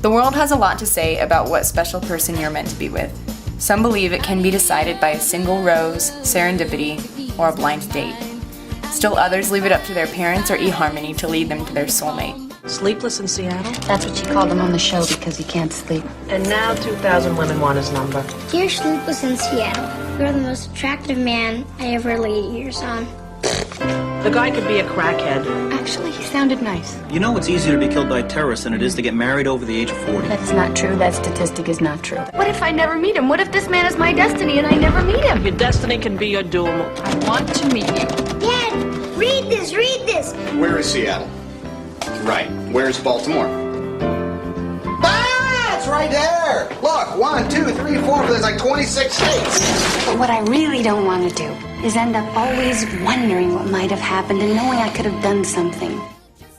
The world has a lot to say about what special person you're meant to be with. Some believe it can be decided by a single rose, serendipity, or a blind date. Still others leave it up to their parents or eHarmony to lead them to their soulmate. Sleepless in Seattle? That's what she called him on the show because he can't sleep. And now 2,000 women want his number. Dear Sleepless in Seattle, you're the most attractive man I ever laid ears on. The guy could be a crackhead. Actually, he sounded nice. You know it's easier to be killed by a terrorist than it is to get married over the age of 40. That's not true. That statistic is not true. What if I never meet him? What if this man is my destiny and I never meet him? Your destiny can be your doom. I want to meet you. Dad, read this, read this. Where is Seattle? Right. Where's Baltimore? Ah, it's right there. Look, 1, 2, 3, 4. There's like 26 states. But what I really don't want to do is end up always wondering what might have happened and knowing I could have done something.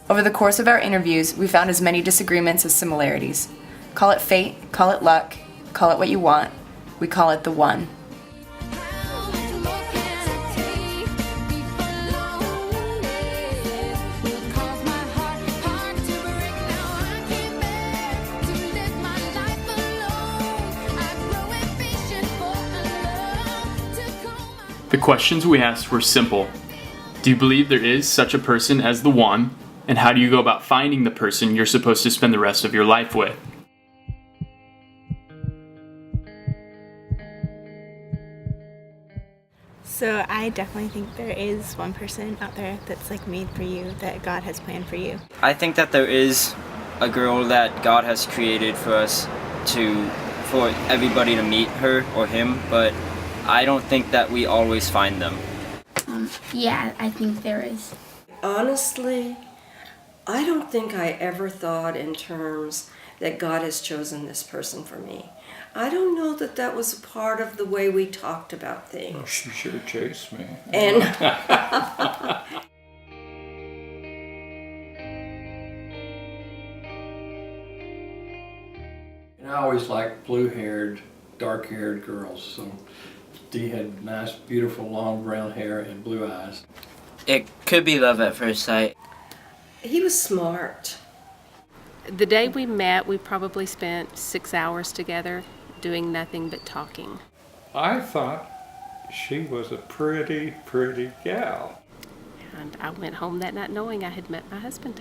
Over the course of our interviews, we found as many disagreements as similarities. Call it fate, call it luck, call it what you want. We call it the one. The questions we asked were simple. Do you believe there is such a person as the one? And how do you go about finding the person you're supposed to spend the rest of your life with? So I definitely think there is one person out there that's like made for you, that God has planned for you. I think that there is a girl that God has created for us for everybody to meet her or him, but I don't think that we always find them. Yeah, I think there is. Honestly, I don't think I ever thought in terms that God has chosen this person for me. I don't know that that was a part of the way we talked about things. Oh, she sure chased me. And I always liked blue-haired, dark-haired girls, so Dee had nice, beautiful, long brown hair and blue eyes. It could be love at first sight. he was smart. The day we met, we probably spent 6 hours together doing nothing but talking. I thought she was a pretty gal. And I went home that night knowing I had met my husband.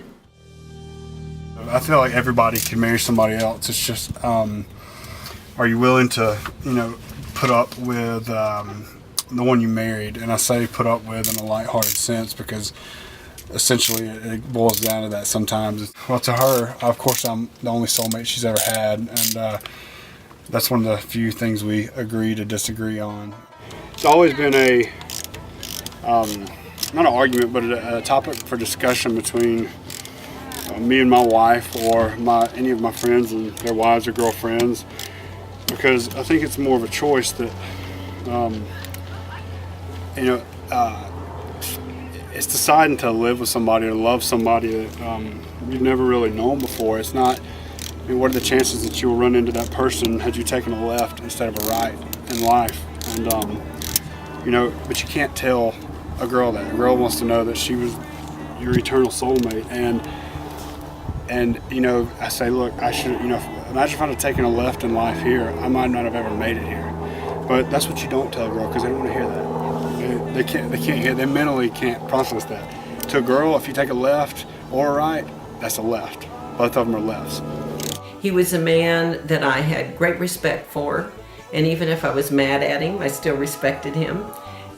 I feel like everybody can marry somebody else. It's just, are you willing to, put up with the one you married? And I say put up with in a lighthearted sense because essentially it boils down to that sometimes. Well, to her, of course, I'm the only soulmate she's ever had, and that's one of the few things we agree to disagree on. It's always been a, not an argument, but a topic for discussion between me and my wife or any of my friends and their wives or girlfriends, because I think it's more of a choice that, it's deciding to live with somebody or love somebody that you've never really known before. It's not, what are the chances that you will run into that person had you taken a left instead of a right in life? And, but you can't tell a girl that. A girl wants to know that she was your eternal soulmate. And I say, look, I should, imagine if I'd have taken a left in life here, I might not have ever made it here. But that's what you don't tell a girl, because they don't want to hear that. They can't hear, they mentally can't process that. To a girl, if you take a left or a right, that's a left. Both of them are lefts. He was a man that I had great respect for, and even if I was mad at him, I still respected him.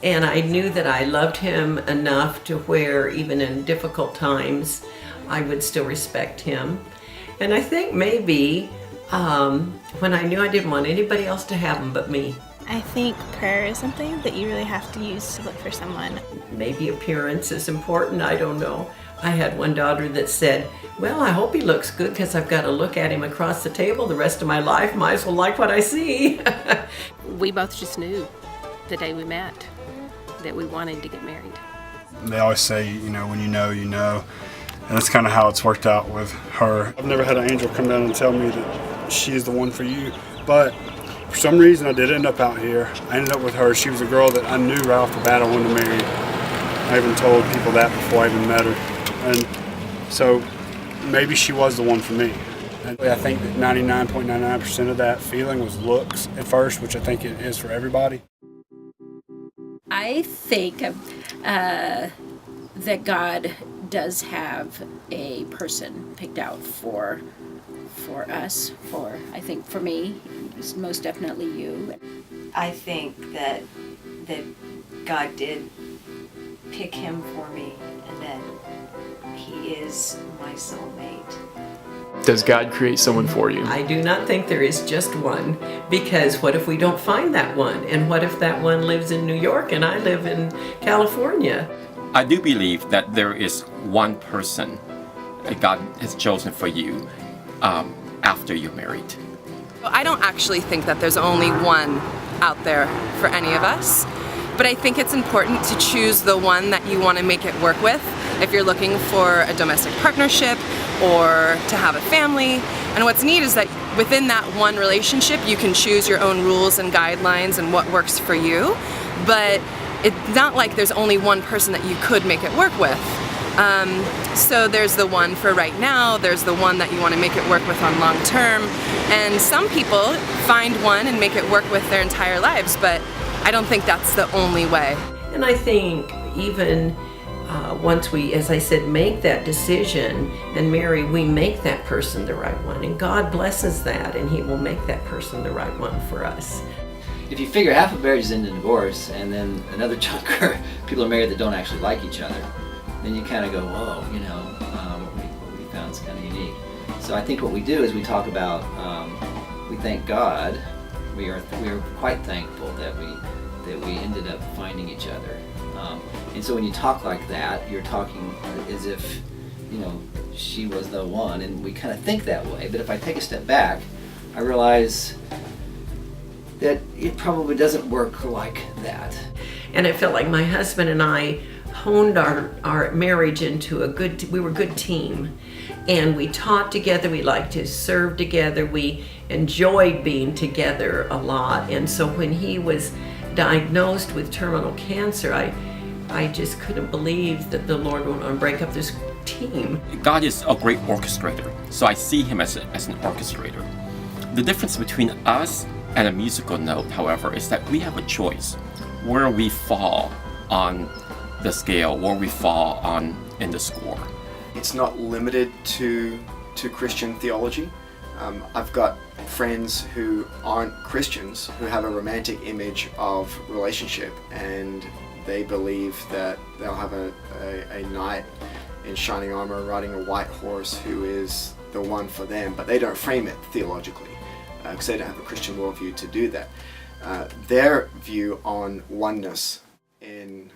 And I knew that I loved him enough to where even in difficult times, I would still respect him. And I think maybe when I knew I didn't want anybody else to have him but me. I think prayer is something that you really have to use to look for someone. Maybe appearance is important, I don't know. I had one daughter that said, well, I hope he looks good because I've got to look at him across the table the rest of my life. Might as well like what I see. We both just knew the day we met that we wanted to get married. They always say, when you know, you know. And that's kind of how it's worked out with her. I've never had an angel come down and tell me that she's the one for you. But for some reason, I did end up out here. I ended up with her. She was a girl that I knew right off the bat I wanted to marry. I even told people that before I even met her. And so maybe she was the one for me. And I think that 99.99% of that feeling was looks at first, which I think it is for everybody. I think that God does have a person picked out for us. I think for me, it's most definitely you. I think that God did pick him for me, and that he is my soulmate. Does God create someone for you? I do not think there is just one, because what if we don't find that one? And what if that one lives in New York and I live in California? I do believe that there is one person that God has chosen for you after you're married. I don't actually think that there's only one out there for any of us, but I think it's important to choose the one that you want to make it work with if you're looking for a domestic partnership or to have a family. And what's neat is that within that one relationship you can choose your own rules and guidelines and what works for you, but it's not like there's only one person that you could make it work with. So there's the one for right now, there's the one that you want to make it work with on long term, and some people find one and make it work with their entire lives, but I don't think that's the only way. And I think even once we, as I said, make that decision and marry, we make that person the right one, and God blesses that, and he will make that person the right one for us. If you figure half of marriage is into divorce, and then another chunk are people are married that don't actually like each other, then you kind of go, whoa, you know, what we found is kind of unique. So I think what we do is we talk about, we thank God. We are quite thankful that we ended up finding each other. And so when you talk like that, you're talking as if, you know, she was the one, and we kind of think that way. But if I take a step back, I realize that it probably doesn't work like that. And I felt like my husband and I honed our marriage into we were a good team. And we taught together, we liked to serve together, we enjoyed being together a lot. And so when he was diagnosed with terminal cancer, I just couldn't believe that the Lord would want to break up this team. God is a great orchestrator, so I see him as an orchestrator. The difference between us and a musical note, however, is that we have a choice where we fall on the scale, where we fall in the score. It's not limited to Christian theology. I've got friends who aren't Christians who have a romantic image of relationship, and they believe that they'll have a knight in shining armor riding a white horse who is the one for them, but they don't frame it theologically because they don't have a Christian worldview to do that. Their view on oneness in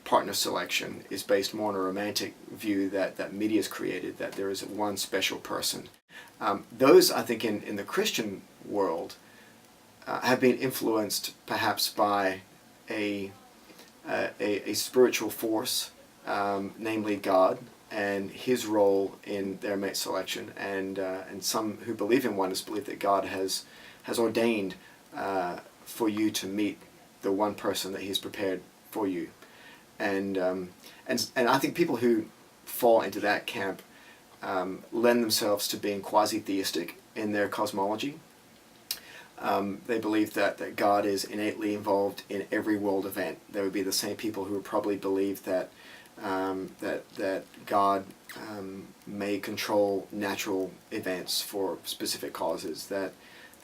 partner selection is based more on a romantic view that media has created, that there is one special person. Those, I think, in the Christian world have been influenced perhaps by a spiritual force, namely God, and his role in their mate selection, and some who believe in oneness believe that God has ordained for you to meet the one person that he's prepared for you, and I think people who fall into that camp lend themselves to being quasi-theistic in their cosmology. They believe that God is innately involved in every world event. There would be the same people who would probably believe that God may control natural events for specific causes. That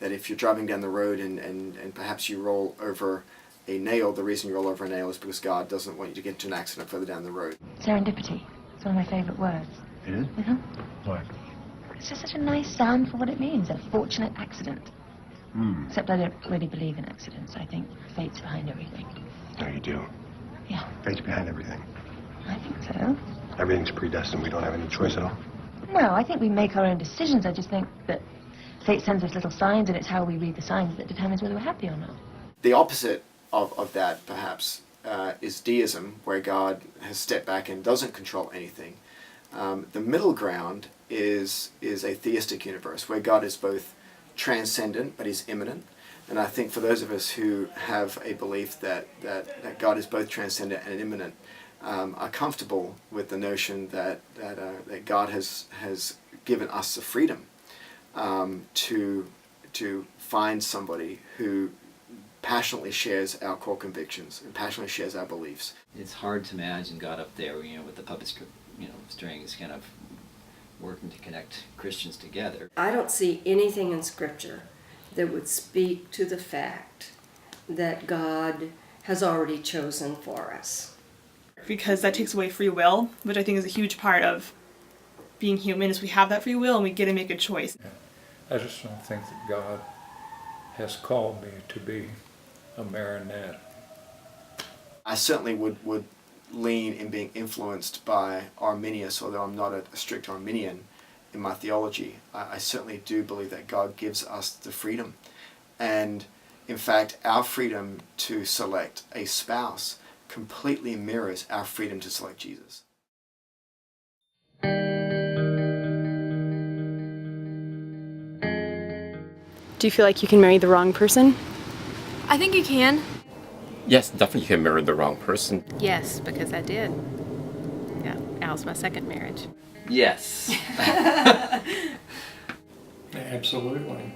if you're driving down the road and perhaps you roll over a nail, the reason you roll over a nail is because God doesn't want you to get into an accident further down the road. Serendipity. It's one of my favourite words. It is? Mm-hmm. Why? It's just such a nice sound for what it means, a fortunate accident. Except I don't really believe in accidents. I think fate's behind everything. No, you do. Yeah. Fate's behind everything. I think so. Everything's predestined. We don't have any choice at all. No, I think we make our own decisions. I just think that fate sends us little signs, and it's how we read the signs that determines whether we're happy or not. The opposite of that, perhaps, is deism, where God has stepped back and doesn't control anything. The middle ground is a theistic universe, where God is both transcendent, but he's immanent. And I think for those of us who have a belief that God is both transcendent and immanent, are comfortable with the notion that God has given us the freedom to find somebody who passionately shares our core convictions and passionately shares our beliefs. It's hard to imagine God up there, with the puppet strings, kind of working to connect Christians together. I don't see anything in Scripture that would speak to the fact that God has already chosen for us. Because that takes away free will, which I think is a huge part of being human, is we have that free will and we get to make a choice. I just don't think that God has called me to be a marionette. I certainly would lean in being influenced by Arminius, although I'm not a strict Arminian in my theology. I certainly do believe that God gives us the freedom. And in fact, our freedom to select a spouse completely mirrors our freedom to select Jesus. Do you feel like you can marry the wrong person? I think you can. Yes, definitely you can marry the wrong person. Yes, because I did. Yeah, Al's my second marriage. Yes. Absolutely.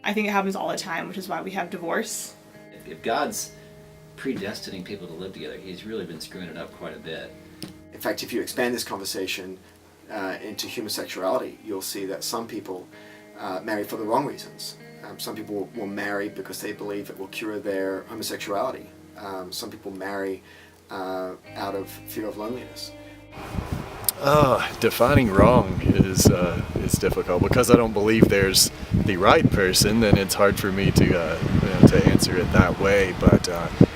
I think it happens all the time, which is why we have divorce. If God's predestining people to live together, He's really been screwing it up quite a bit. In fact, if you expand this conversation into homosexuality, you'll see that some people marry for the wrong reasons. Some people will marry because they believe it will cure their homosexuality. Some people marry out of fear of loneliness. Defining wrong is difficult because I don't believe there's the right person. Then it's hard for me to answer it that way. But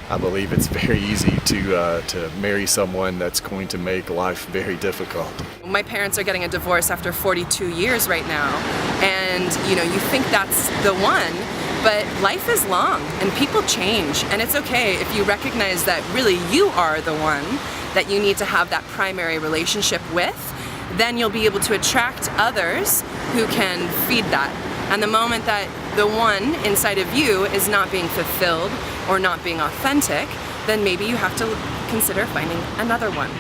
I believe it's very easy to marry someone that's going to make life very difficult. My parents are getting a divorce after 42 years right now, and you think that's the one, but life is long and people change, and it's okay if you recognize that really you are the one that you need to have that primary relationship with. Then you'll be able to attract others who can feed that. And the moment that the one inside of you is not being fulfilled or not being authentic, then maybe you have to consider finding another one.